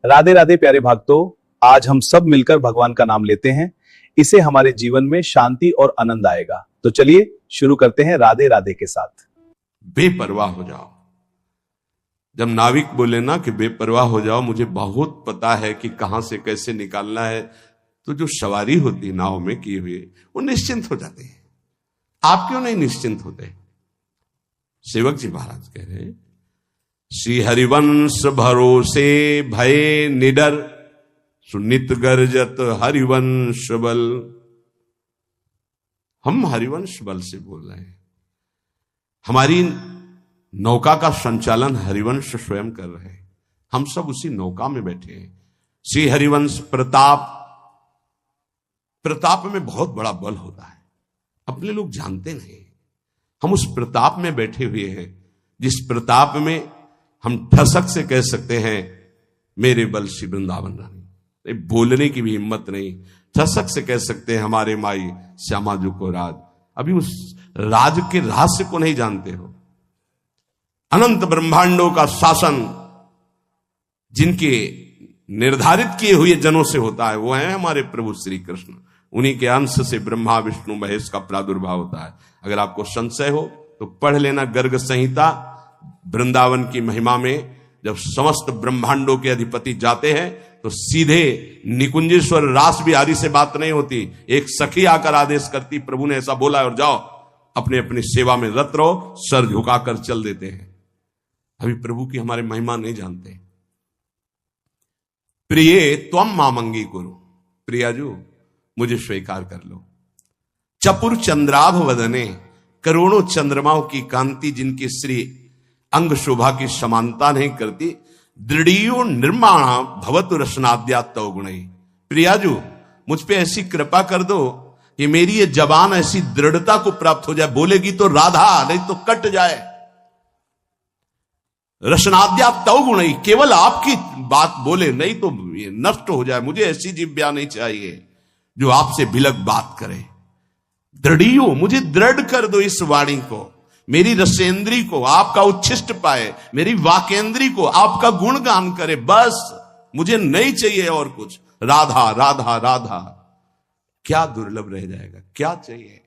राधे राधे प्यारे भक्तों, आज हम सब मिलकर भगवान का नाम लेते हैं। इससे हमारे जीवन में शांति और आनंद आएगा। तो चलिए शुरू करते हैं राधे राधे के साथ। बेपरवाह हो जाओ। जब नाविक बोले ना कि बेपरवाह हो जाओ, मुझे बहुत पता है कि कहां से कैसे निकालना है, तो जो सवारी होती नाव में किए हुए वो निश्चिंत हो जाते हैं। आप क्यों नहीं निश्चिंत होते? सेवक जी महाराज कह रहे, श्री हरिवंश भरोसे भय निडर, सुनित गर्जत हरिवंश बल। हम हरिवंश बल से बोल रहे हैं। हमारी नौका का संचालन हरिवंश स्वयं कर रहे हैं। हम सब उसी नौका में बैठे हैं। श्री हरिवंश प्रताप, प्रताप में बहुत बड़ा बल होता है, अपने लोग जानते नहीं। हम उस प्रताप में बैठे हुए हैं, जिस प्रताप में हम ठसक से कह सकते हैं मेरे बल श्री वृंदावन रानी। बोलने की भी हिम्मत नहीं, ठसक से कह सकते हैं हमारे माई श्यामा जी को राज। अभी उस राज के रहस्य को नहीं जानते हो। अनंत ब्रह्मांडों का शासन जिनके निर्धारित किए हुए जनों से होता है, वो है हमारे प्रभु श्री कृष्ण। उन्हीं के अंश से ब्रह्मा विष्णु महेश का प्रादुर्भाव होता है। अगर आपको संशय हो तो पढ़ लेना गर्ग संहिता। वृंदावन की महिमा में जब समस्त ब्रह्मांडों के अधिपति जाते हैं तो सीधे निकुंजेश्वर रास बिहारी से बात नहीं होती। एक सखी आकर आदेश करती, प्रभु ने ऐसा बोला और जाओ अपने अपनी सेवा में रत रहो, सर झुकाकर चल देते हैं। अभी प्रभु की हमारे महिमा नहीं जानते। प्रिय त्वम मामंगी कुरु, प्रियाजू मुझे स्वीकार कर लो। चपुर चंद्राभ वदने, करोड़ों चंद्रमाओं की कांति जिनकी श्री अंग शोभा की समानता नहीं करती। दृढ़ियो निर्माण भवतु रसनाद्या तव गुणई। प्रियाजू मुझ पे ऐसी कृपा कर दो कि मेरी ये जबान ऐसी दृढ़ता को प्राप्त हो जाए, बोलेगी तो राधा नहीं तो कट जाए। रसनाद्या तव गुणई, केवल आपकी बात बोले, नहीं तो ये नष्ट हो जाए। मुझे ऐसी जिह्वा नहीं चाहिए जो आपसे बिलक बात करे। दृढ़ियो, मुझे दृढ़ कर दो इस वाणी को, मेरी रसेंद्री को आपका उच्छिष्ट पाए, मेरी वाकेंद्री को आपका गुणगान करे। बस मुझे नहीं चाहिए और कुछ। राधा राधा राधा, क्या दुर्लभ रह जाएगा, क्या चाहिए।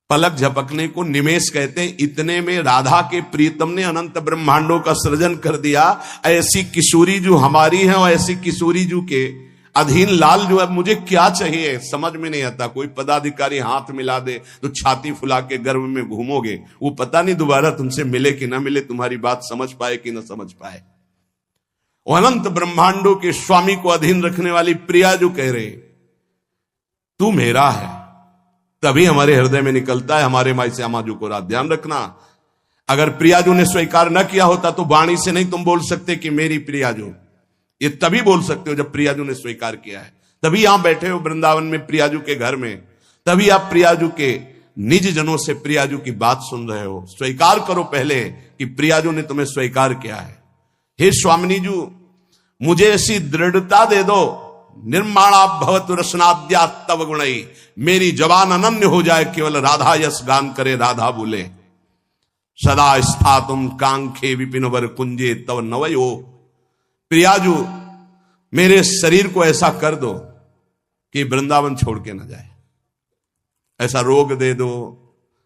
पलक झपकने को निमेष कहते हैं। इतने में राधा के प्रीतम ने अनंत ब्रह्मांडों का सृजन कर दिया। ऐसी किशोरी जो हमारी है और ऐसी किशोरी जो के अधीन लाल जो है, मुझे क्या चाहिए समझ में नहीं आता। कोई पदाधिकारी हाथ मिला दे तो छाती फुला के गर्भ में घूमोगे, वो पता नहीं दोबारा तुमसे मिले कि ना मिले, तुम्हारी बात समझ पाए कि ना समझ पाए। और अनंत ब्रह्मांडों के स्वामी को अधीन रखने वाली प्रिया जो कह रहे तू मेरा है, तभी हमारे हृदय में निकलता है हमारे माई श्यामा जी को रात। ध्यान रखना, अगर प्रियाजू ने स्वीकार न किया होता तो वाणी से नहीं तुम बोल सकते कि मेरी प्रियाजू। ये तभी बोल सकते हो जब प्रियाजू ने स्वीकार किया है। तभी यहां बैठे हो वृंदावन में प्रियाजू के घर में, तभी आप प्रियाजू के निज जनों से प्रियाजू की बात सुन रहे हो। स्वीकार करो पहले कि प्रियाजू ने तुम्हें स्वीकार किया है। हे स्वामिनी जू, मुझे ऐसी दृढ़ता दे दो, निर्माणा भवतु रसनाद्या तव गुणई, मेरी जबान अनन्य हो जाए, केवल राधा यश गान करे, राधा बोले। सदा स्थातुम कांखे विपिन वर कुंजे तव नवयो। प्रियाजू मेरे शरीर को ऐसा कर दो कि वृंदावन छोड़ के ना जाए। ऐसा रोग दे दो,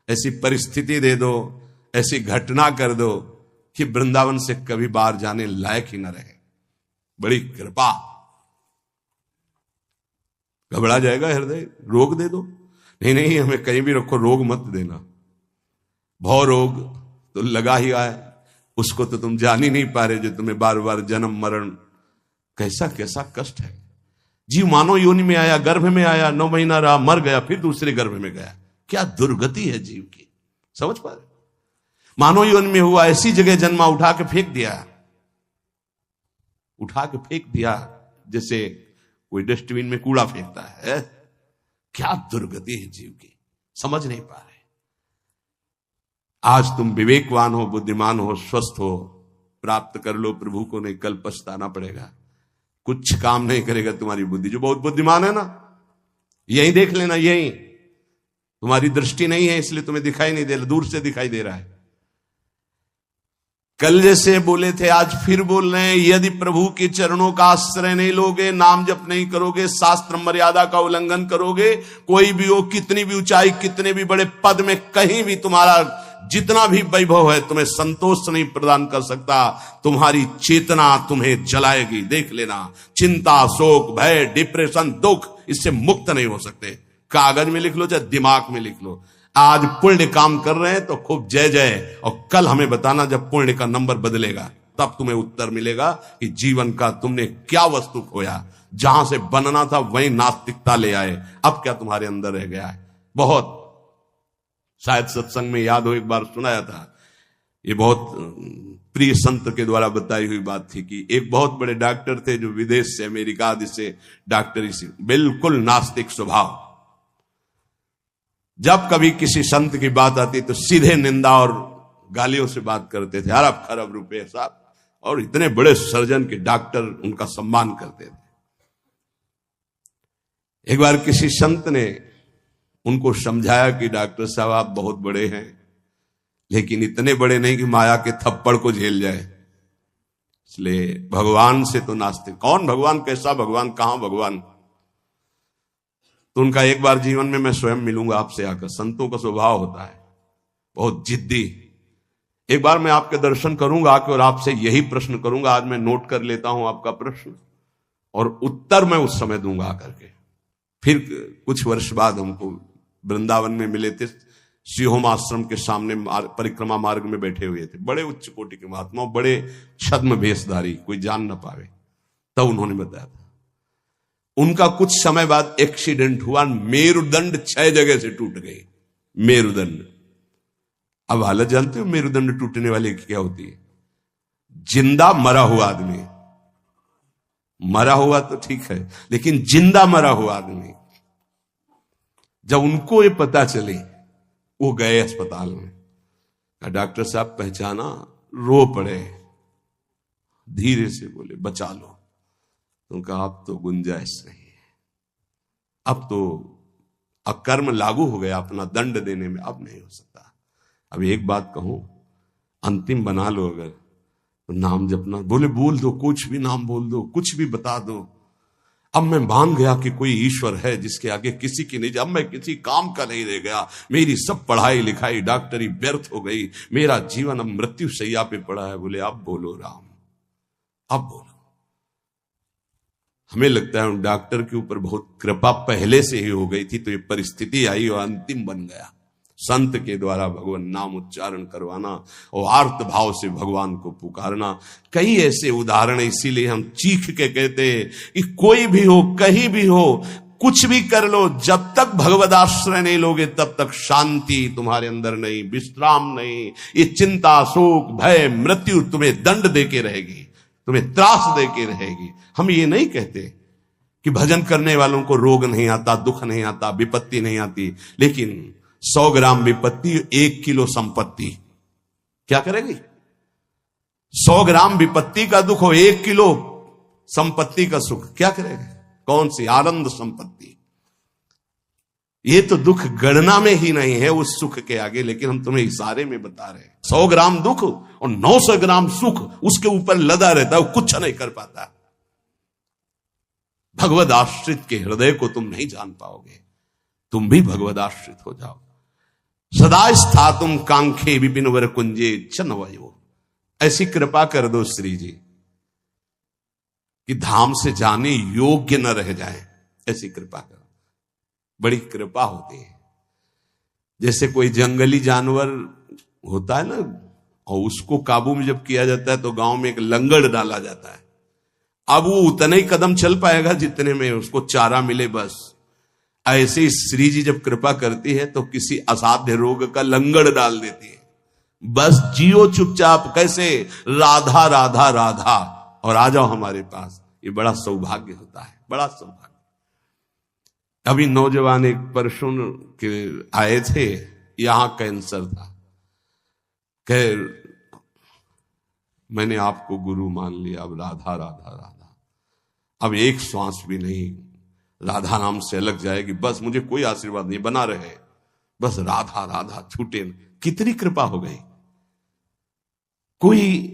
ऐसी परिस्थिति दे दो, ऐसी घटना कर दो कि वृंदावन से कभी बाहर जाने लायक ही ना रहे। बड़ी कृपा। घबरा जाएगा हृदय, रोग दे दो। नहीं नहीं, हमें कहीं भी रखो, रोग मत देना। भव रोग तो लगा ही आया, उसको तो तुम जान ही नहीं पा रहे, जो तुम्हें बार बार जन्म मरण, कैसा कैसा कष्ट है। जीव मानव योनि में आया, गर्भ में आया, 9 महीना रहा, मर गया, फिर दूसरे गर्भ में गया। क्या दुर्गति है जीव की, समझ पा रहे? मानव योनि में हुआ, ऐसी जगह जन्मा, उठा के फेंक दिया, उठा के फेंक दिया जैसे कोई डस्टबिन में कूड़ा फेंकता है। क्या दुर्गति है जीव की, समझ नहीं पा रहे। आज तुम विवेकवान हो, बुद्धिमान हो, स्वस्थ हो, प्राप्त कर लो प्रभु को, नहीं कल पछताना पड़ेगा। कुछ काम नहीं करेगा तुम्हारी बुद्धि। जो बहुत बुद्धिमान है ना, यही देख लेना, यही तुम्हारी दृष्टि नहीं है इसलिए तुम्हें दिखाई नहीं दे रहा, दूर से दिखाई दे रहा है। कल जैसे बोले थे आज फिर बोल रहे हैं, यदि प्रभु के चरणों का आश्रय नहीं लोगे, नाम जप नहीं करोगे, शास्त्र मर्यादा का उल्लंघन करोगे, कोई भी हो, कितनी भी ऊंचाई, कितने भी बड़े पद में कहीं भी तुम्हारा जितना भी वैभव है, तुम्हें संतोष नहीं प्रदान कर सकता। तुम्हारी चेतना तुम्हें जलाएगी। देख लेना, चिंता, शोक, भय, डिप्रेशन, दुख, इससे मुक्त नहीं हो सकते। कागज में लिख लो चाहे दिमाग में लिख लो। आज पुण्य काम कर रहे हैं तो खूब जय जय, और कल हमें बताना जब पुण्य का नंबर बदलेगा, तब तुम्हें उत्तर मिलेगा कि जीवन का तुमने क्या वस्तु खोया। जहां से बनना था वहीं नास्तिकता ले आए, अब क्या तुम्हारे अंदर रह गया है। बहुत शायद सत्संग में याद हो, एक बार सुनाया था, ये बहुत प्रिय संत के द्वारा बताई हुई बात थी कि एक बहुत बड़े डॉक्टर थे जो विदेश से, अमेरिका आदि से डॉक्टरी से, बिल्कुल नास्तिक स्वभाव। जब कभी किसी संत की बात आती तो सीधे निंदा और गालियों से बात करते थे, अरब खरब रुपए साहब, और इतने बड़े सर्जन के डॉक्टर उनका सम्मान करते थे। एक बार किसी संत ने उनको समझाया कि डॉक्टर साहब आप बहुत बड़े हैं, लेकिन इतने बड़े नहीं कि माया के थप्पड़ को झेल जाए, इसलिए भगवान से तो नास्तिक। कौन भगवान, कैसा भगवान, कहां भगवान। तो उनका एक बार जीवन में मैं स्वयं मिलूंगा आपसे आकर। संतों का स्वभाव होता है बहुत जिद्दी। एक बार मैं आपके दर्शन करूंगा आके और आपसे यही प्रश्न करूंगा। आज मैं नोट कर लेता हूं आपका प्रश्न और उत्तर मैं उस समय दूंगा आकर के। फिर कुछ वर्ष बाद हमको वृंदावन में मिले थे, सिंहोम आश्रम के सामने परिक्रमा मार्ग में बैठे हुए थे, बड़े उच्च कोटि के महात्मा, बड़े छद्म भेषधारी, कोई जान न पावे। तब उन्होंने बताया था उनका कुछ समय बाद एक्सीडेंट हुआ, मेरुदंड 6 जगह से टूट गई। मेरुदंड, अब हालत जानते हो मेरुदंड टूटने वाले की क्या होती है। जिंदा मरा हुआ आदमी, मरा हुआ तो ठीक है, लेकिन जिंदा मरा हुआ आदमी, जब उनको ये पता चले वो गए अस्पताल में। डॉक्टर साहब पहचाना, रो पड़े, धीरे से बोले बचा लो। तो कहा अब तो गुंजाइश नहीं है, अब तो अकर्म लागू हो गया, अपना दंड देने में अब नहीं हो सकता। अब एक बात कहूं, अंतिम बना लो अगर तो नाम जपना। बोले बोल दो, कुछ भी नाम बोल दो, कुछ भी बता दो। अब मैं मान गया कि कोई ईश्वर है जिसके आगे किसी की नहीं। अब मैं किसी काम का नहीं रह गया, मेरी सब पढ़ाई लिखाई डॉक्टरी व्यर्थ हो गई, मेरा जीवन अब मृत्यु शैया पे पड़ा है। बोले अब बोलो राम, अब बोलो। हमें लगता है उन डॉक्टर के ऊपर बहुत कृपा पहले से ही हो गई थी, तो ये परिस्थिति आई और अंतिम बन गया। संत के द्वारा भगवान नाम उच्चारण करवाना और आर्त भाव से भगवान को पुकारना, कई ऐसे उदाहरण। इसीलिए हम चीख के कहते हैं कि कोई भी हो, कहीं भी हो, कुछ भी कर लो, जब तक भगवद आश्रय नहीं लोगे तब तक शांति तुम्हारे अंदर नहीं, विश्राम नहीं। ये चिंता, शोक, भय, मृत्यु तुम्हें दंड देके रहेगी, तुम्हें त्रास देके रहेगी। हम ये नहीं कहते कि भजन करने वालों को रोग नहीं आता, दुख नहीं आता, विपत्ति नहीं आती, लेकिन 100 ग्राम विपत्ति 1 किलो संपत्ति क्या करेगी। 100 ग्राम विपत्ति का दुख हो, 1 किलो संपत्ति का सुख क्या करेगा। कौन सी आनंद संपत्ति। ये तो दुख गणना में ही नहीं है उस सुख के आगे, लेकिन हम तुम्हें इशारे में बता रहे हैं। 100 ग्राम दुख और 900 ग्राम सुख उसके ऊपर लदा रहता है, वो कुछ नहीं कर पाता। भगवद आश्रित के हृदय को तुम नहीं जान पाओगे। तुम भी भगवद आश्रित हो जाओ। सदा स्थातुम कांखे विपिन वर कुंजे चनवयो। ऐसी कृपा कर दो श्री जी कि धाम से जाने योग्य न रह जाए, ऐसी कृपा करो। बड़ी कृपा होती है। जैसे कोई जंगली जानवर होता है ना, और उसको काबू में जब किया जाता है तो गांव में एक लंगड़ डाला जाता है। अब वो उतने ही कदम चल पाएगा जितने में उसको चारा मिले, बस। ऐसे ही श्री जी जब कृपा करती है तो किसी असाध्य रोग का लंगड़ डाल देती है। बस जियो चुपचाप, कैसे, राधा राधा राधा, और आ जाओ हमारे पास। ये बड़ा सौभाग्य होता है, बड़ा सौभाग्य। अभी नौजवान एक परसों के आए थे, यहां कैंसर था। कह मैंने आपको गुरु मान लिया, अब राधा राधा राधा, अब एक श्वास भी नहीं राधा नाम से अलग जाएगी, बस मुझे कोई आशीर्वाद नहीं, बना रहे, बस राधा राधा छूटे। कितनी कृपा हो गई। कोई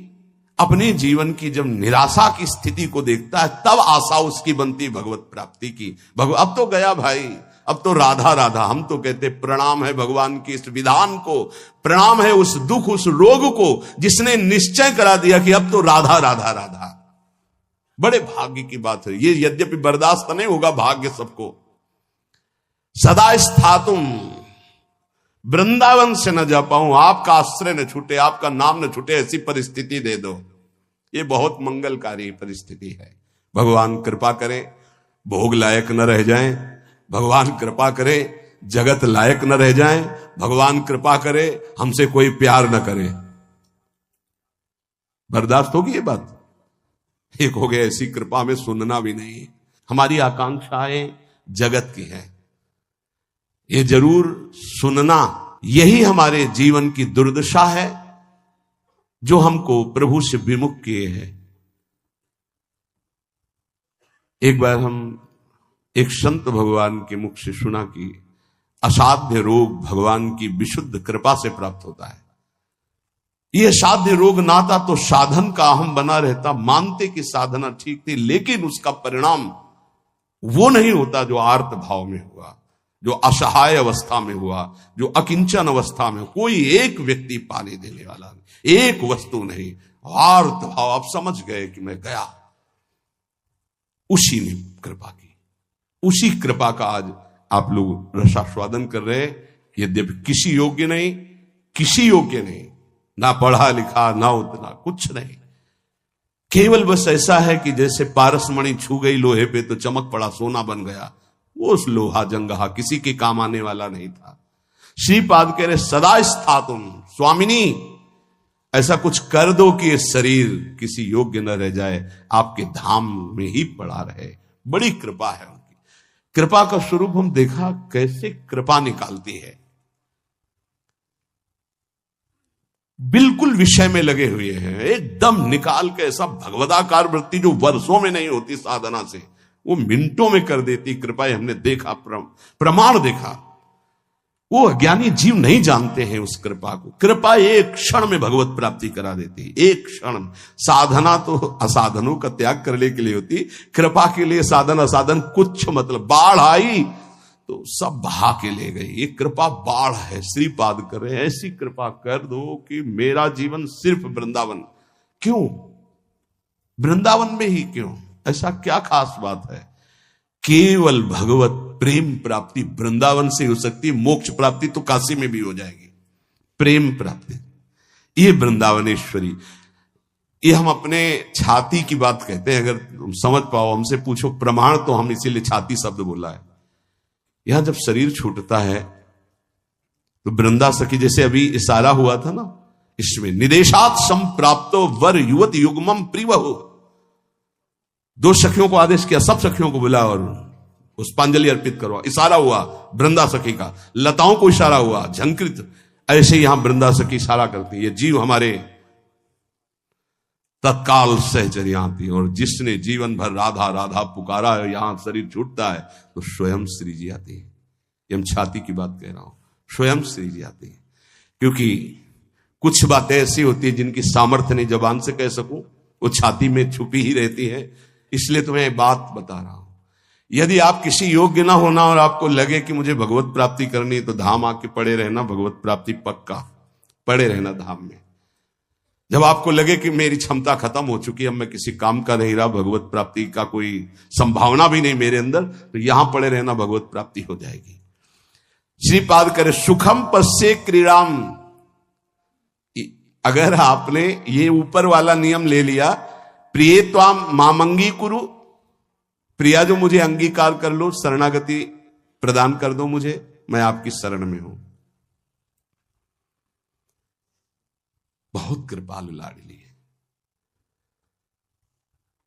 अपने जीवन की जब निराशा की स्थिति को देखता है तब आशा उसकी बनती भगवत प्राप्ति की। अब तो गया भाई, अब तो राधा राधा। हम तो कहते प्रणाम है भगवान की इस विधान को, प्रणाम है उस दुख उस रोग को जिसने निश्चय करा दिया कि अब तो राधा राधा राधा। बड़े भाग्य की बात है ये, यद्यपि बर्दाश्त नहीं होगा भाग्य सबको। सदा स्थातुम, वृंदावन से न जा पाऊं, आपका आश्रय न छूटे, आपका नाम न छूटे, ऐसी परिस्थिति दे दो। ये बहुत मंगलकारी परिस्थिति है। भगवान कृपा करे भोग लायक न रह जाएं, भगवान कृपा करे जगत लायक न रह जाएं, भगवान कृपा करे हमसे कोई प्यार न करे। बर्दाश्त होगी ये बात? एक हो गया ऐसी कृपा में सुनना भी नहीं। हमारी आकांक्षाएं जगत की है, ये जरूर सुनना। यही हमारे जीवन की दुर्दशा है जो हमको प्रभु से विमुख किए हैं। एक बार हम एक संत भगवान के मुख से सुना कि असाध्य रोग भगवान की विशुद्ध कृपा से प्राप्त होता है। यह असाध्य रोग नाता तो साधन का अहम बना रहता, मानते कि साधना ठीक थी, लेकिन उसका परिणाम वो नहीं होता जो आर्त भाव में हुआ, जो असहाय अवस्था में हुआ, जो अकिंचन अवस्था में। कोई एक व्यक्ति पानी देने वाला नहीं, एक वस्तु नहीं, आर्त भाव। आप समझ गए कि मैं गया, उसी ने कृपा की, उसी कृपा का आज आप लोग रसास्वादन कर रहे हैं। यद्यपि किसी योग्य नहीं, किसी योग्य नहीं, ना पढ़ा लिखा ना उतना कुछ नहीं, केवल बस ऐसा है कि जैसे पारसमणि छू गई लोहे पे तो चमक पड़ा, सोना बन गया। वो उस लोहा जंगहा किसी के काम आने वाला नहीं था। श्रीपाद कह रहे सदा स्थातुम, स्वामिनी ऐसा कुछ कर दो कि ये शरीर किसी योग्य न रह जाए, आपके धाम में ही पड़ा रहे। बड़ी कृपा है उनकी। कृपा का स्वरूप हम देखा कैसे कृपा निकालती है। बिल्कुल विषय में लगे हुए हैं, एकदम निकाल के ऐसा भगवदाकार वृत्ति जो वर्षों में नहीं होती साधना से, वो मिनटों में कर देती कृपा। हमने देखा, प्रमाण देखा। वो अज्ञानी जीव नहीं जानते हैं उस कृपा को। कृपा एक क्षण में भगवत प्राप्ति करा देती है, एक क्षण। साधना तो असाधनों का त्याग करने के लिए होती, कृपा के लिए साधन असाधन कुछ मतलब। बाढ़ आई तो सब बहा के ले गई, ये कृपा बाढ़ है। श्रीपाद कर रहे हैं ऐसी कृपा कर दो कि मेरा जीवन सिर्फ वृंदावन। क्यों वृंदावन में ही? क्यों? ऐसा क्या खास बात है? केवल भगवत प्रेम प्राप्ति वृंदावन से हो सकती है। मोक्ष प्राप्ति तो काशी में भी हो जाएगी। प्रेम प्राप्ति ये वृंदावनेश्वरी। ये हम अपने छाती की बात कहते हैं, अगर तुम समझ पाओ। हमसे पूछो प्रमाण, तो हम इसीलिए छाती शब्द बोला है। यहां जब शरीर छूटता है तो वृंदा सखी, जैसे अभी इशारा हुआ था ना, इसमें निदेशात संप्राप्तो वर युवत युग्मम प्रिवहु। दो सखियों को आदेश किया, सब सखियों को बुला और पुष्पांजलि अर्पित करो। इशारा हुआ वृंदा सखी का, लताओं को इशारा हुआ, झंकृत। ऐसे ही यहां वृंदा सखी इशारा करती है। ये जीव हमारे तत्काल सहचर्या आती है। और जिसने जीवन भर राधा राधा पुकारा है, यहां शरीर छूटता है तो स्वयं श्री जी आती है। ये हम छाती की बात कह रहा हूं, स्वयं श्री जी आती है। क्योंकि कुछ बातें ऐसी होती है जिनकी सामर्थ्य नहीं जबान से कह सकूं, वो छाती में छुपी ही रहती है। इसलिए तुम्हें बात बता रहा हूं। यदि आप किसी योग्य ना होना और आपको लगे कि मुझे भगवत प्राप्ति करनी है, तो धाम आके पड़े रहना, भगवत प्राप्ति पक्का। पड़े रहना धाम में। जब आपको लगे कि मेरी क्षमता खत्म हो चुकी है, अब मैं किसी काम का नहीं रहा, भगवत प्राप्ति का कोई संभावना भी नहीं मेरे अंदर, तो यहां पड़े रहना, भगवत प्राप्ति हो जाएगी। श्रीपाद करे सुखम पश्ये क्रीड़ाम। अगर आपने ये ऊपर वाला नियम ले लिया, प्रिय त्वाम मामंगी कुरु, प्रिया जो मुझे अंगीकार कर लो, शरणागति प्रदान कर दो मुझे, मैं आपकी शरण में हूं। बहुत कृपालु लाडली है।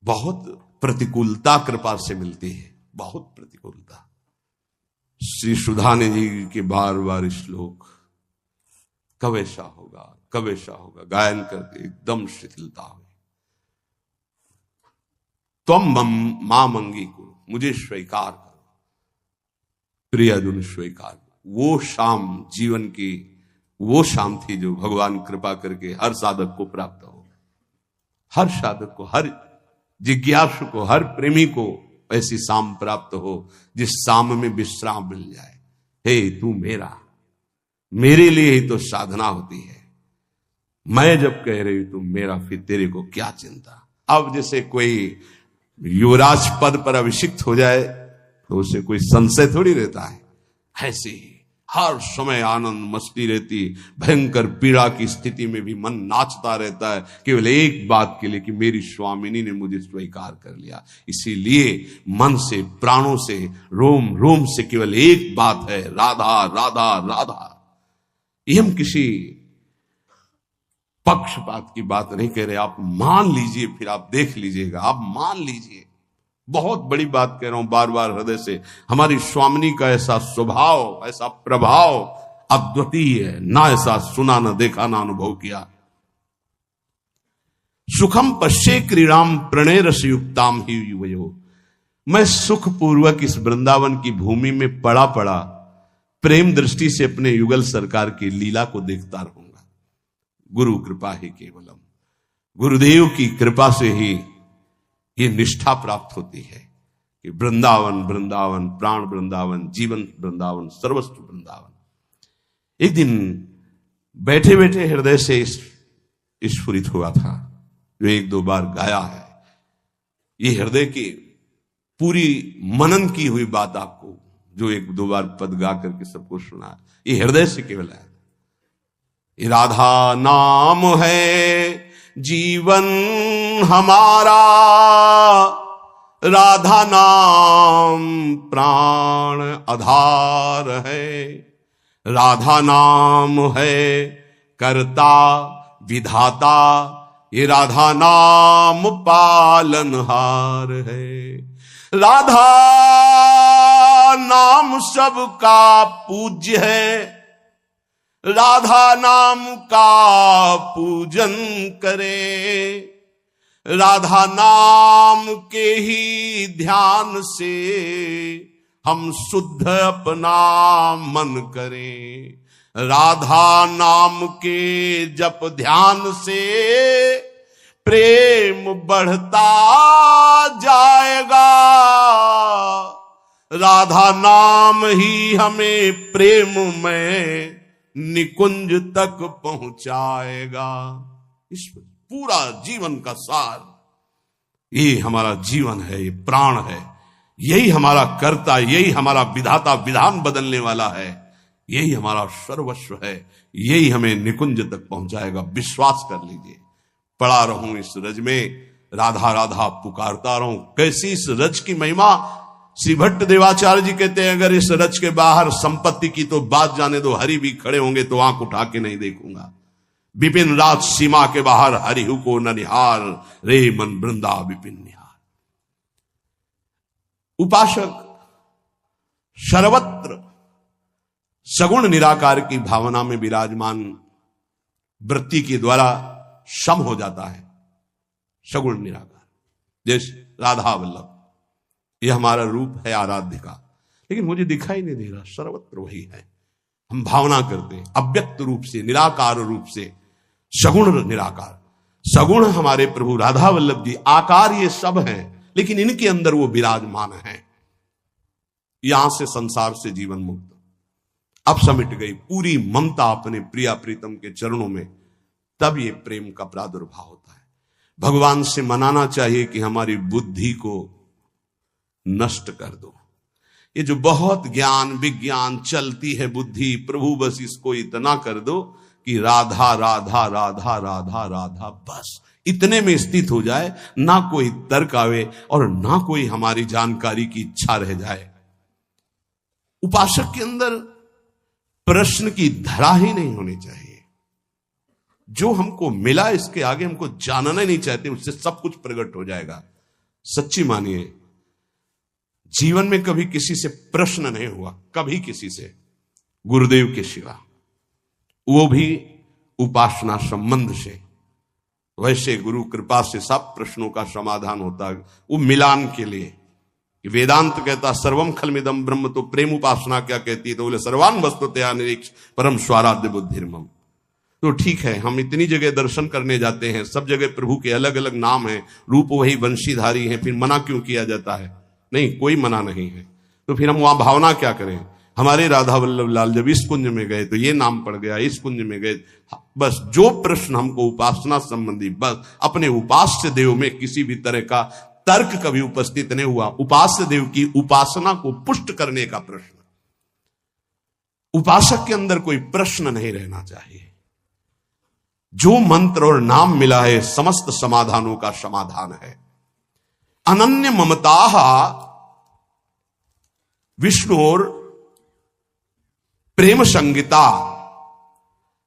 बहुत प्रतिकूलता कृपा से मिलती है, बहुत प्रतिकूलता। श्री सुधाने जी के बार बार श्लोक, कब ऐसा होगा, कब ऐसा होगा, गायन करके एकदम शिथिलता हुई। तुम मां मंगी को, मुझे स्वीकार करो, प्रिय अर्जुन स्वीकार। वो शाम जीवन की, वो शांति जो भगवान कृपा करके हर साधक को प्राप्त हो, हर साधक को, हर जिज्ञासु को, हर प्रेमी को ऐसी शाम प्राप्त हो जिस शाम में विश्राम मिल जाए। हे तू मेरा, मेरे लिए ही तो साधना होती है। मैं जब कह रही हूं तू मेरा, फिर तेरे को क्या चिंता। अब जैसे कोई युवराज पद पर अभिषिक्त हो जाए तो उसे कोई संशय थोड़ी रहता है। ऐसे ही हर समय आनंद मस्ती रहती, भयंकर पीड़ा की स्थिति में भी मन नाचता रहता है, केवल एक बात के लिए कि मेरी स्वामिनी ने मुझे स्वीकार कर लिया। इसीलिए मन से, प्राणों से, रोम रोम से केवल एक बात है, राधा राधा राधा। ये हम किसी पक्षपात की बात नहीं कह रहे, आप मान लीजिए, फिर आप देख लीजिएगा, आप मान लीजिए। बहुत बड़ी बात कह रहा हूं बार बार हृदय से। हमारी स्वामिनी का ऐसा स्वभाव, ऐसा प्रभाव अद्वितीय है, ना ऐसा सुना, ना देखा, ना अनुभव किया। सुखम पश्ये क्रीड़ाम प्रणय रस युक्ताम ही युवयो। मैं सुख पूर्वक इस वृंदावन की भूमि में पड़ा पड़ा प्रेम दृष्टि से अपने युगल सरकार की लीला को देखता रहूंगा। गुरु कृपा ही केवलम, गुरुदेव की कृपा से ही ये निष्ठा प्राप्त होती है कि वृंदावन वृंदावन, प्राण वृंदावन, जीवन वृंदावन, सर्वस्व वृंदावन। एक दिन बैठे बैठे हृदय से स्फुरित हुआ था, जो एक दो बार गाया है। ये हृदय की पूरी मनन की हुई बात आपको, जो एक दो बार पद गा करके सबको सुना, ये हृदय से केवल है। राधा नाम है जीवन हमारा, राधा नाम प्राण आधार है, राधा नाम है कर्ता विधाता, ये राधा नाम पालनहार है। राधा नाम सबका पूज्य है, राधा नाम का पूजन करे, राधा नाम के ही ध्यान से हम शुद्ध अपना मन करें। राधा नाम के जप ध्यान से प्रेम बढ़ता जाएगा, राधा नाम ही हमें प्रेम में निकुंज तक पहुंचाएगा। इस पूरा जीवन का सार, ये हमारा जीवन है, ये प्राण है, यही हमारा कर्ता, यही हमारा विधाता, विधान बदलने वाला है, यही हमारा सर्वस्व है, यही हमें निकुंज तक पहुंचाएगा। विश्वास कर लीजिए। पड़ा रहूं इस रज में, राधा राधा पुकारता रहूं। कैसी इस रज की महिमा। श्री भट्ट देवाचार्य जी कहते हैं, अगर इस रच के बाहर संपत्ति की तो बात जाने दो, हरि भी खड़े होंगे तो आंख उठा के नहीं देखूंगा। विपिन राज सीमा के बाहर हरिहु को न निहार, रे मन वृंदा विपिन निहार। उपासक सर्वत्र सगुण निराकार की भावना में विराजमान वृत्ति के द्वारा सम हो जाता है। सगुण निराकार, जैसे राधा वल्लभ, यह हमारा रूप है आराध्य का, लेकिन मुझे दिखाई नहीं दे रहा, सर्वत्र वही है। हम भावना करते हैं अव्यक्त रूप से, निराकार रूप से, सगुण निराकार। सगुण हमारे प्रभु राधा वल्लभ जी, आकार ये सब हैं, लेकिन इनके अंदर वो विराजमान है। यहां से संसार से जीवन मुक्त, अब समिट गई पूरी ममता अपने प्रिया प्रीतम के चरणों में, तब ये प्रेम का प्रादुर्भाव होता है। भगवान से मनाना चाहिए कि हमारी बुद्धि को नष्ट कर दो। ये जो बहुत ज्ञान विज्ञान चलती है बुद्धि, प्रभु बस इसको इतना कर दो कि राधा राधा राधा राधा राधा, बस इतने में स्थित हो जाए, ना कोई तर्क आवे और ना कोई हमारी जानकारी की इच्छा रह जाए। उपासक के अंदर प्रश्न की धरा ही नहीं होनी चाहिए। जो हमको मिला इसके आगे हमको जानना ही नहीं चाहते, उससे सब कुछ प्रकट हो जाएगा। सच्ची मानिए, जीवन में कभी किसी से प्रश्न नहीं हुआ, कभी किसी से, गुरुदेव के सिवा, वो भी उपासना संबंध से। वैसे गुरु कृपा से सब प्रश्नों का समाधान होता है, वो मिलान के लिए। वेदांत कहता सर्वम खलमिदम ब्रह्म, तो प्रेम उपासना क्या कहती है? तो बोले सर्वान वस्तुतया निरीक्ष परम स्वाराध्य बुद्धिर्मम। तो ठीक है, हम इतनी जगह दर्शन करने जाते हैं, सब जगह प्रभु के अलग अलग नाम हैं, रूप वही वंशीधारी हैं, फिर मना क्यों किया जाता है? नहीं, कोई मना नहीं है। तो फिर हम वहां भावना क्या करें? हमारे राधा वल्लभ लाल जब इस कुंज में गए तो ये नाम पड़ गया, इस कुंज में गए, बस जो प्रश्न हमको उपासना संबंधी, बस अपने उपास्य देव में किसी भी तरह का तर्क कभी उपस्थित नहीं हुआ। उपास्य देव की उपासना को पुष्ट करने का प्रश्न, उपासक के अंदर कोई प्रश्न नहीं रहना चाहिए। जो मंत्र और नाम मिला है समस्त समाधानों का समाधान है। अनन्य ममता विष्णुर प्रेम संगीता,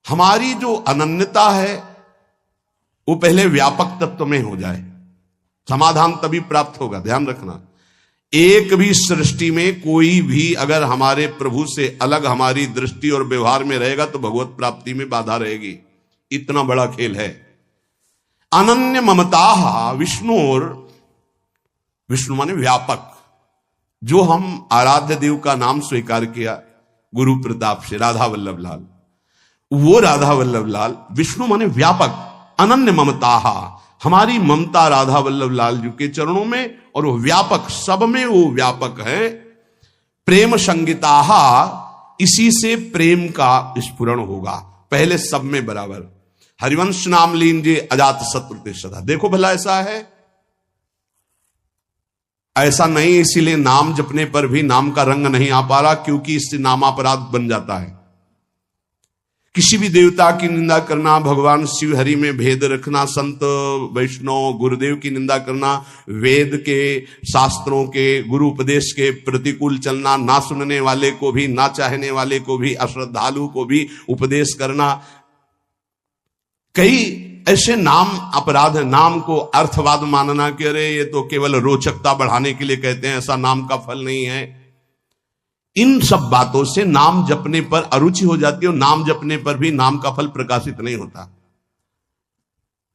हमारी जो अनन्यता है वो पहले व्यापक तत्व में हो जाए, समाधान तभी प्राप्त होगा। ध्यान रखना, एक भी सृष्टि में कोई भी अगर हमारे प्रभु से अलग हमारी दृष्टि और व्यवहार में रहेगा तो भगवत प्राप्ति में बाधा रहेगी। इतना बड़ा खेल है। अनन्य ममता विष्णुर, विष्णु माने व्यापक, जो हम आराध्य देव का नाम स्वीकार किया गुरु प्रताप से, राधा वल्लभ लाल, वो राधा वल्लभ लाल विष्णु माने व्यापक। अनन्य ममता, हमारी ममता राधा वल्लभ लाल जी के चरणों में, और वो व्यापक, सब में वो व्यापक है। प्रेम संगीता, इसी से प्रेम का स्फुरण होगा, पहले सब में बराबर। हरिवंश नाम लीजिए अजात शत्रु सदा। देखो भला ऐसा है? ऐसा नहीं, इसीलिए नाम जपने पर भी नाम का रंग नहीं आ पा रहा, क्योंकि इससे नामापराध बन जाता है। किसी भी देवता की निंदा करना, भगवान शिव हरि में भेद रखना, संत वैष्णव गुरुदेव की निंदा करना, वेद के शास्त्रों के गुरु उपदेश के प्रतिकूल चलना, ना सुनने वाले को भी, ना चाहने वाले को भी, अश्रद्धालु को भी उपदेश करना, कई ऐसे नाम अपराध है। नाम को अर्थवाद मानना कि अरे ये तो केवल रोचकता बढ़ाने के लिए कहते हैं, ऐसा नाम का फल नहीं है। इन सब बातों से नाम जपने पर अरुचि हो जाती है, और नाम जपने पर भी नाम का फल प्रकाशित नहीं होता।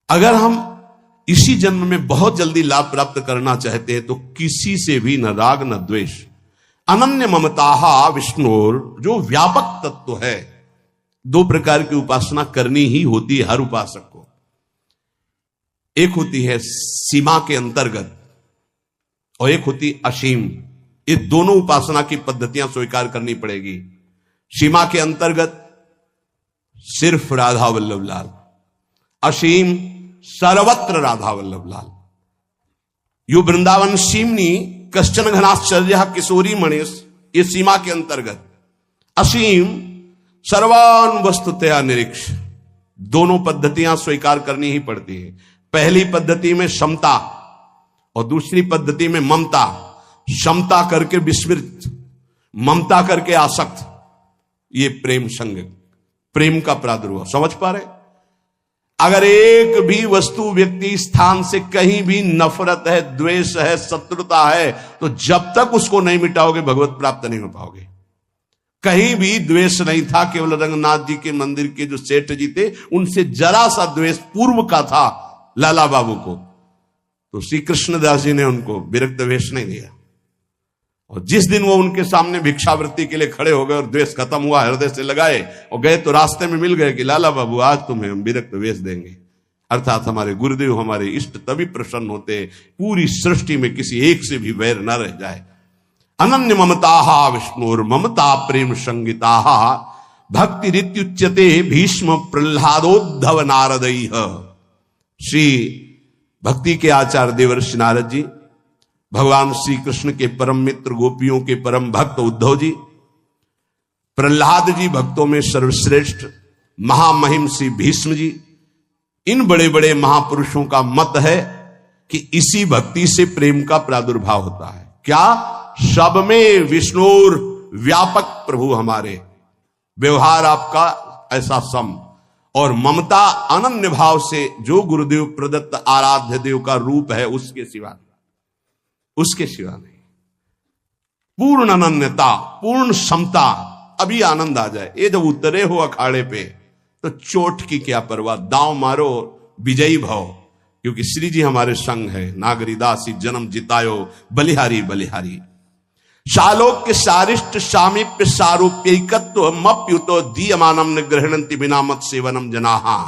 अगर हम इसी जन्म में बहुत जल्दी लाभ प्राप्त करना चाहते हैं तो किसी से भी न राग न द्वेष। अनन्य ममता विष्णुर, जो व्यापक तत्व है। दो प्रकार की उपासना करनी ही होती है हर उपासक को। एक होती है सीमा के अंतर्गत और एक होती असीम। ये दोनों उपासना की पद्धतियां स्वीकार करनी पड़ेगी। सीमा के अंतर्गत सिर्फ राधा वल्लभ लाल, असीम सर्वत्र राधा वल्लभ लाल। यो वृंदावन सीमनी कश्चन घनाश्चर्य किशोरी मणेश, ये सीमा के अंतर्गत। असीम सर्वान वस्तुतया निरीक्ष। दोनों पद्धतियां स्वीकार करनी ही पड़ती है। पहली पद्धति में समता और दूसरी पद्धति में ममता। समता करके विस्मृत, ममता करके आसक्त, ये प्रेम संग, प्रेम का प्रादुर्भाव। समझ पा रहे? अगर एक भी वस्तु व्यक्ति स्थान से कहीं भी नफरत है, द्वेष है, शत्रुता है, तो जब तक उसको नहीं मिटाओगे भगवत प्राप्त नहीं हो पाओगे। कहीं भी द्वेष नहीं था। केवल रंगनाथ जी के मंदिर के जो सेठ जी थे उनसे जरा सा द्वेष पूर्व का था लाला बाबू को, तो श्री कृष्णदास जी ने उनको विरक्त वेश नहीं दिया। और जिस दिन वो उनके सामने भिक्षावृत्ति के लिए खड़े हो गए और द्वेष खत्म हुआ, हृदय से लगाए और गए, तो रास्ते में मिल गए कि लाला बाबू आज तुम्हें हम विरक्त वेश देंगे। अर्थात हमारे गुरुदेव, हमारे इष्ट तभी प्रसन्न होते पूरी सृष्टि में किसी एक से भी वैर न रह जाए। अनन्य ममता विष्णुर ममता प्रेम संगीता भक्ति रित्युच्यते भीष्म प्रह्लादोद्धव नारदई। श्री भक्ति के आचार्य देवर्षि नारद जी, भगवान श्री कृष्ण के परम मित्र, गोपियों के परम भक्त उद्धव जी, प्रह्लाद जी भक्तों में सर्वश्रेष्ठ, महामहिम श्री भीष्म जी, इन बड़े बड़े महापुरुषों का मत है कि इसी भक्ति से प्रेम का प्रादुर्भाव होता है। क्या? सब में विष्णुर व्यापक प्रभु हमारे, व्यवहार आपका ऐसा सम, और ममता अनन्य भाव से जो गुरुदेव प्रदत्त आराध्य देव का रूप है उसके सिवा नहीं। पूर्ण अनन्यता, पूर्ण समता, अभी आनंद आ जाए। ये जब उतरे हो अखाड़े पे तो चोट की क्या परवाह, दांव मारो विजयी भव। क्योंकि श्री जी हमारे संग है। नागरिदासी जन्म जितायो बलिहारी बलिहारी। शालोक्य सारिष्ट सामीप्य सारूप्यकत्व मप्युतो दीयमानम न ग्रहणंति बिना मत सेवनम जनाहा।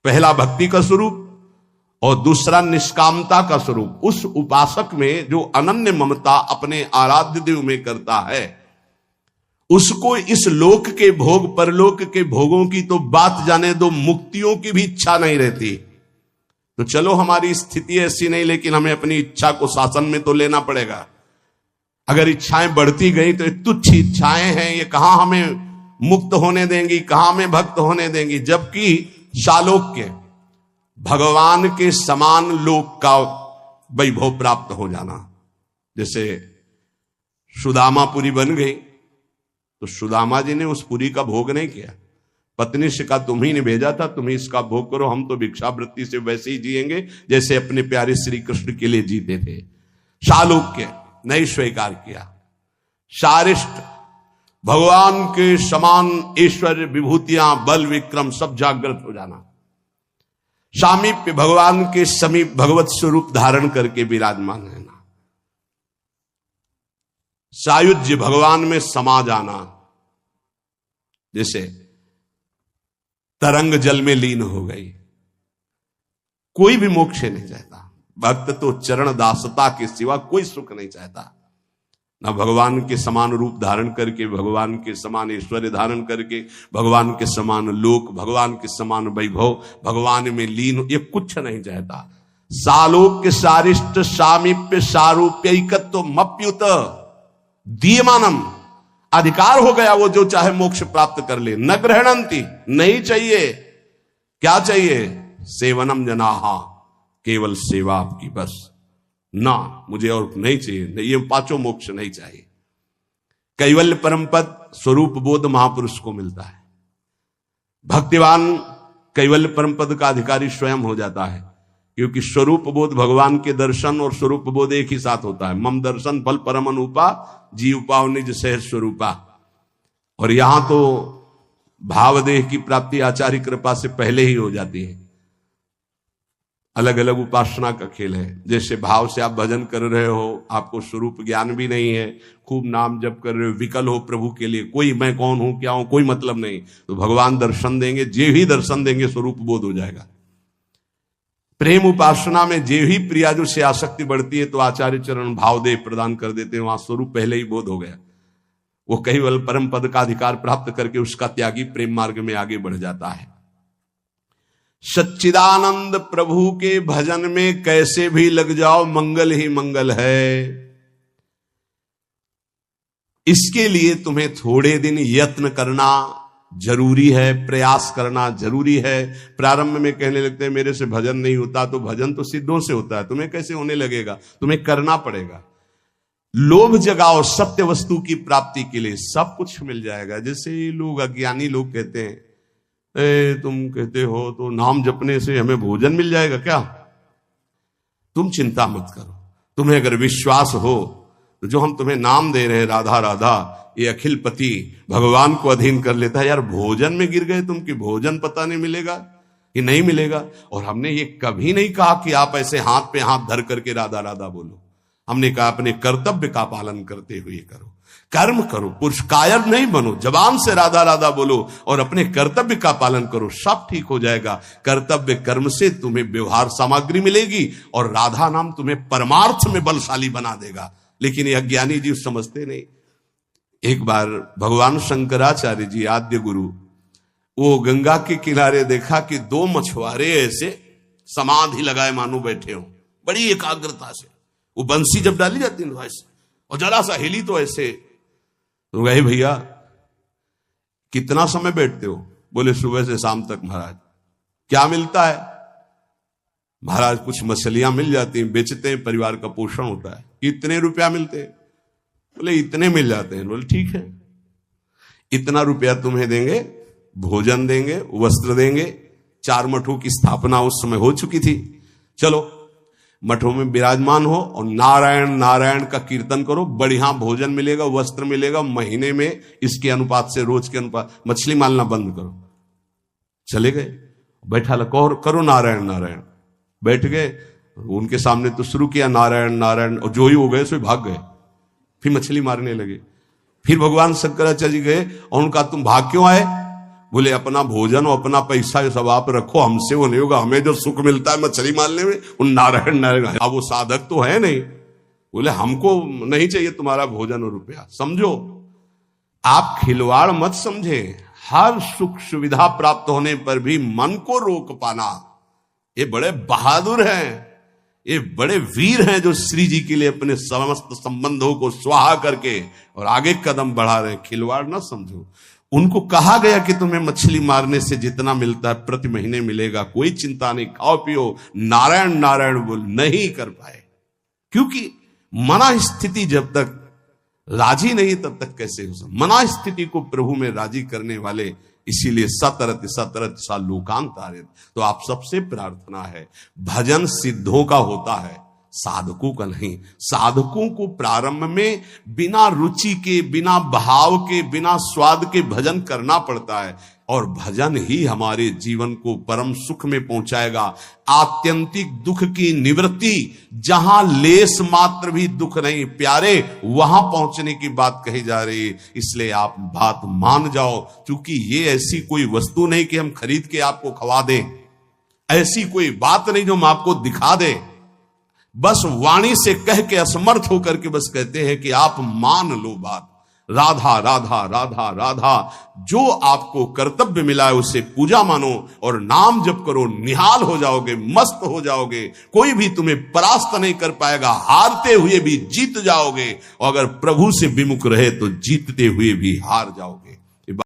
पहला भक्ति का स्वरूप और दूसरा निष्कामता का स्वरूप। उस उपासक में जो अनन्य ममता अपने आराध्य देव में करता है, उसको इस लोक के भोग परलोक के भोगों की तो बात जाने दो, मुक्तियों की भी इच्छा नहीं रहती। तो चलो हमारी स्थिति ऐसी नहीं, लेकिन हमें अपनी इच्छा को शासन में तो लेना पड़ेगा। अगर इच्छाएं बढ़ती गई तो तुच्छ इच्छाएं हैं, ये कहां हमें मुक्त होने देंगी, कहां हमें भक्त होने देंगी। जबकि शालोक्य भगवान के समान लोक का वैभव प्राप्त हो जाना। जैसे सुदामापुरी बन गई तो सुदामा जी ने उस पुरी का भोग नहीं किया। पत्नी से कहा तुम ही ने भेजा था, तुम ही इसका भोग करो, हम तो भिक्षावृत्ति से वैसे ही जिएंगे जैसे अपने प्यारे श्री कृष्ण के लिए जीते थे। शालोक्य नहीं स्वीकार किया। सारिष्ट भगवान के समान ऐश्वर्य विभूतियां बल विक्रम सब जागृत हो जाना। सामीप्य भगवान के समीप भगवत स्वरूप धारण करके विराजमान रहना। सायुज्य भगवान में समा जाना। जैसे तरंग जल में लीन हो गई। कोई भी मोक्ष नहीं चाहता। भक्त तो चरण दासता के सिवा कोई सुख नहीं चाहता। ना भगवान के समान रूप धारण करके, भगवान के समान ऐश्वर्य धारण करके, भगवान के समान लोक, भगवान के समान वैभव, भगवान में लीन, ये कुछ नहीं चाहता। सालोक्य सारिष्ट सामीप्य सारूप्यकत्व मप्युत दीयमानम। अधिकार हो गया, वो जो चाहे मोक्ष प्राप्त कर ले। न ग्रहणंती, नहीं चाहिए। क्या चाहिए? सेवनम जनाहा, केवल सेवा आपकी बस। ना मुझे और नहीं चाहिए, ये पांचों मोक्ष नहीं चाहिए। कैवल्य परम पद स्वरूप बोध महापुरुष को मिलता है। भक्तिवान कैवल्य परम पद का अधिकारी स्वयं हो जाता है, क्योंकि स्वरूप बोध भगवान के दर्शन और स्वरूप बोध एक ही साथ होता है। मम दर्शन फल परम अनुपा जीव पाव निज सहज स्वरूपा। और यहां तो भावदेह की प्राप्ति आचार्य कृपा से पहले ही हो जाती है। अलग अलग उपासना का खेल है। जैसे भाव से आप भजन कर रहे हो, आपको स्वरूप ज्ञान भी नहीं है, खूब नाम जप कर रहे हो, विकल हो प्रभु के लिए, कोई मैं कौन हूं क्या हूं कोई मतलब नहीं, तो भगवान दर्शन देंगे। जे ही दर्शन देंगे स्वरूप बोध हो जाएगा। प्रेम उपासना में जे ही प्रियाजु से आसक्ति बढ़ती है तो आचार्य चरण भावदेह प्रदान कर देते हैं, वहां स्वरूप पहले ही बोध हो गया। वो कैवल परम पद का अधिकार प्राप्त करके उसका त्यागी प्रेम मार्ग में आगे बढ़ जाता है। सच्चिदानंद प्रभु के भजन में कैसे भी लग जाओ, मंगल ही मंगल है। इसके लिए तुम्हें थोड़े दिन यत्न करना जरूरी है, प्रयास करना जरूरी है। प्रारंभ में कहने लगते हैं मेरे से भजन नहीं होता, तो भजन तो सिद्धों से होता है, तुम्हें कैसे होने लगेगा? तुम्हें करना पड़ेगा। लोभ जगाओ सत्य वस्तु की प्राप्ति के लिए, सब कुछ मिल जाएगा। जैसे लोग अज्ञानी लोग कहते हैं तुम कहते हो तो नाम जपने से हमें भोजन मिल जाएगा क्या? तुम चिंता मत करो। तुम्हें अगर विश्वास हो तो जो हम तुम्हें नाम दे रहे हैं राधा राधा, ये अखिल पति भगवान को अधीन कर लेता है। यार भोजन में गिर गए तुम कि भोजन पता नहीं मिलेगा कि नहीं मिलेगा। और हमने ये कभी नहीं कहा कि आप ऐसे हाथ पे हाथ धर करके राधा राधा बोलो। हमने कहा अपने कर्तव्य का पालन करते हुए करो, कर्म करो, पुरुष कायर नहीं बनो। जबान से राधा राधा बोलो और अपने कर्तव्य का पालन करो, सब ठीक हो जाएगा। कर्तव्य कर्म से तुम्हें व्यवहार सामग्री मिलेगी और राधा नाम तुम्हें परमार्थ में बलशाली बना देगा। लेकिन ये अज्ञानी जीव समझते नहीं। एक बार भगवान शंकराचार्य जी आद्य गुरु, वो गंगा के किनारे देखा कि दो मछुआरे ऐसे समाधि लगाए मानो बैठे हो, बड़ी एकाग्रता से। वो बंसी जब डाली जाती है ऐसे, और जरा सा हिली तो ऐसे। तो गए भैया कितना समय बैठते हो? बोले सुबह से शाम तक महाराज। क्या मिलता है? महाराज कुछ मछलियां मिल जाती हैं, बेचते हैं, परिवार का पोषण होता है। कितने रुपया मिलते हैं? बोले इतने मिल जाते हैं। बोले ठीक है, इतना रुपया तुम्हें देंगे, भोजन देंगे, वस्त्र देंगे। 4 मठों की स्थापना उस समय हो चुकी थी। चलो मठों में विराजमान हो और नारायण नारायण का कीर्तन करो, बढ़िया भोजन मिलेगा, वस्त्र मिलेगा। महीने में इसके अनुपात से, रोज के अनुपात, मछली मारना बंद करो। चले गए, बैठा करो नारायण नारायण। बैठ गए, उनके सामने तो शुरू किया नारायण नारायण, और जो ही हो गए सो भाग गए, फिर मछली मारने लगे। फिर भगवान शंकराचार्य जी गए और उनका तुम भाग क्यों आए? बोले अपना भोजन और अपना पैसा सब आप रखो, हमसे वो नहीं होगा, हमें जो सुख मिलता है मछली मारने में, उन नारायण नारायण। अब वो साधक तो है नहीं। बोले हमको नहीं चाहिए तुम्हारा भोजन और रुपया। समझो, आप खिलवाड़ मत समझे। हर सुख सुविधा प्राप्त होने पर भी मन को रोक पाना, ये बड़े बहादुर हैं, ये बड़े वीर हैं जो श्री जी के लिए अपने समस्त संबंधों को स्वाहा करके और आगे कदम बढ़ा रहे हैं। खिलवाड़ ना समझो। उनको कहा गया कि तुम्हें मछली मारने से जितना मिलता है प्रति महीने मिलेगा, कोई चिंता नहीं, खाओ पियो, नारायण नारायण बोल। नहीं कर पाए, क्योंकि मना स्थिति जब तक राजी नहीं तब तक कैसे हो सकता। मना स्थिति को प्रभु में राजी करने वाले, इसीलिए सतरत सतरत सा लोकांतारित। तो आप सबसे प्रार्थना है, भजन सिद्धों का होता है, साधकों का नहीं। साधकों को प्रारंभ में बिना रुचि के, बिना भाव के, बिना स्वाद के भजन करना पड़ता है, और भजन ही हमारे जीवन को परम सुख में पहुंचाएगा। आत्यंतिक दुख की निवृत्ति, जहां लेस मात्र भी दुख नहीं प्यारे, वहां पहुंचने की बात कही जा रही है। इसलिए आप बात मान जाओ, क्योंकि ये ऐसी कोई वस्तु नहीं कि हम खरीद के आपको खवा दें, ऐसी कोई बात नहीं जो हम आपको दिखा दें। बस वाणी से कह के असमर्थ होकर के बस कहते हैं कि आप मान लो बात। राधा राधा राधा राधा, जो आपको कर्तव्य मिला है उसे पूजा मानो और नाम जप करो, निहाल हो जाओगे, मस्त हो जाओगे। कोई भी तुम्हें परास्त नहीं कर पाएगा, हारते हुए भी जीत जाओगे, और अगर प्रभु से विमुख रहे तो जीतते हुए भी हार जाओगे।